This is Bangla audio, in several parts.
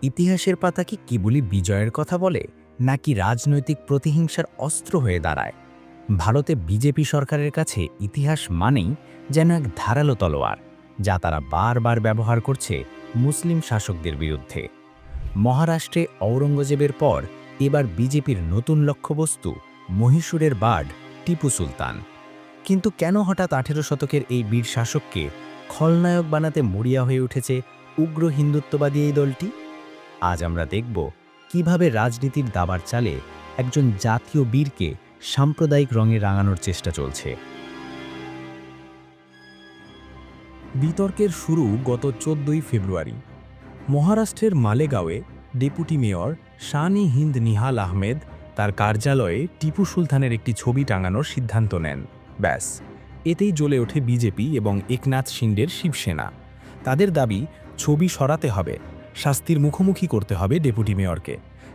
ইতিহাসের পাতা কি কেবলই বিজয়ের কথা বলে, নাকি রাজনৈতিক প্রতিহিংসার অস্ত্র হয়ে দাঁড়ায়? ভারতে বিজেপি সরকারের কাছে ইতিহাস মানেই যেন এক ধারালো তলোয়ার, যা তারা বারবার ব্যবহার করছে মুসলিম শাসকদের বিরুদ্ধে। মহারাষ্ট্রে ঔরঙ্গজেবের পর এবার বিজেপির নতুন লক্ষ্যবস্তু মহীশূরের বার্ড টিপু সুলতান। কিন্তু কেন হঠাৎ ১৮ শতকের এই বীর শাসককে খলনায়ক বানাতে মরিয়া হয়ে উঠেছে উগ্র হিন্দুত্ববাদী এই দলটি? আজ আমরা দেখব কিভাবে রাজনীতির দাবার চালে একজন জাতীয় বীরকে সাম্প্রদায়িক রঙে রাঙানোর চেষ্টা চলছে। বিতর্কের শুরু গত ১৪ই ফেব্রুয়ারি। মহারাষ্ট্রের মালেগাঁওয়ে ডেপুটি মেয়র শান-ই হিন্দ নিহাল আহমেদ তার কার্যালয়ে টিপু সুলতানের একটি ছবি টাঙানোর সিদ্ধান্ত নেন। ব্যাস, এতেই জ্বলে ওঠে বিজেপি এবং একনাথ শিন্ডের শিবসেনা। তাদের দাবি, ছবি সরাতে হবে, শাস্তির মুখোমুখি করতে হবে ডেপুটি মেয়রকে।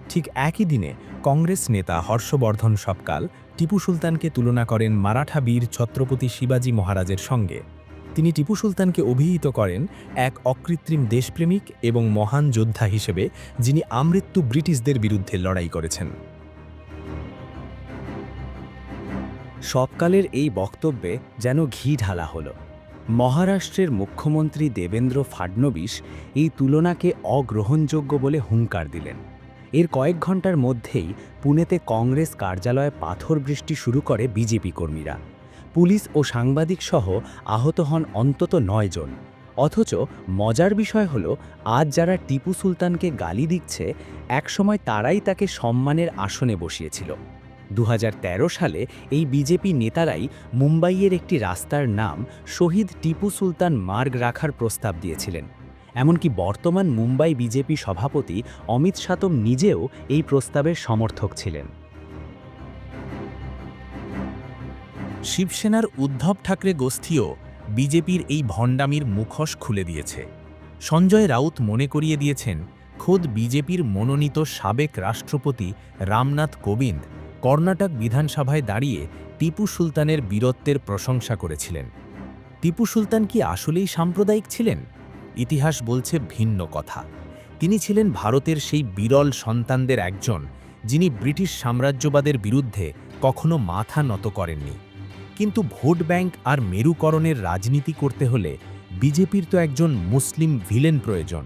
ঠিক একই দিনে কংগ্রেস নেতা হর্ষবর্ধন সবকাল টিপু সুলতানকে তুলনা করেন মারাঠা বীর ছত্রপতি শিবাজী মহারাজের সঙ্গে। তিনি টিপু সুলতানকে অভিহিত করেন এক অকৃত্রিম দেশপ্রেমিক এবং মহান যোদ্ধা হিসেবে, যিনি আমৃত্যু ব্রিটিশদের বিরুদ্ধে লড়াই করেছেন। সবকালের এই বক্তব্যে যেন ঘি ঢালা হলো। মহারাষ্ট্রের মুখ্যমন্ত্রী দেবেন্দ্র ফাডনবিস এই তুলনাকে অগ্রহণযোগ্য বলে হুঙ্কার দিলেন। এর কয়েক ঘন্টার মধ্যেই পুনেতে কংগ্রেস কার্যালয়ে পাথর বৃষ্টি শুরু করে বিজেপি কর্মীরা। পুলিশ ও সাংবাদিক সহ আহত হন অন্তত ৯ জন। অথচ মজার বিষয় হলো, আজ যারা টিপু সুলতানকে গালি দিচ্ছে, একসময় তারাই তাকে সম্মানের আসনে বসিয়েছিল। ২০১৩ সালে এই বিজেপি নেতারাই মুম্বাইয়ের একটি রাস্তার নাম শহীদ টিপু সুলতান মার্গ রাখার প্রস্তাব দিয়েছিলেন। এমনকি বর্তমান মুম্বাই বিজেপি সভাপতি অমিত সাতম নিজেও এই প্রস্তাবের সমর্থক ছিলেন। শিবসেনার উদ্ধব ঠাকরে গোষ্ঠীও বিজেপির এই ভণ্ডামির মুখোশ খুলে দিয়েছে। সঞ্জয় রাউত মনে করিয়ে দিয়েছেন, খোদ বিজেপির মনোনীত সাবেক রাষ্ট্রপতি রামনাথ কোবিন্দ কর্ণাটক বিধানসভায় দাঁড়িয়ে টিপু সুলতানের বীরত্বের প্রশংসা করেছিলেন। টিপু সুলতান কি আসলেই সাম্প্রদায়িক ছিলেন? ইতিহাস বলছে ভিন্ন কথা। তিনি ছিলেন ভারতের সেই বিরল সন্তানদের একজন, যিনি ব্রিটিশ সাম্রাজ্যবাদের বিরুদ্ধে কখনো মাথা নত করেননি। কিন্তু ভোট ব্যাংক আর মেরুকরণের রাজনীতি করতে হলে বিজেপির তো একজন মুসলিম ভিলেন প্রয়োজন।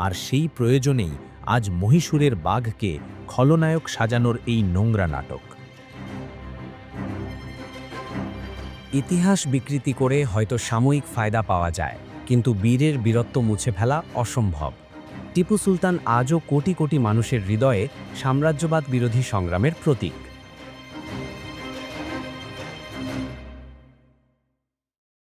আর সেই প্রয়োজনেই আজ মহীশূরের বাঘকে খলনায়ক সাজানোর এই নোংরা নাটক। ইতিহাস বিকৃতি করে হয়তো সাময়িক ফায়দা পাওয়া যায়, কিন্তু বীরের বীরত্ব মুছে ফেলা অসম্ভব। টিপু সুলতান আজও কোটি কোটি মানুষের হৃদয়ে সাম্রাজ্যবাদ বিরোধী সংগ্রামের প্রতীক।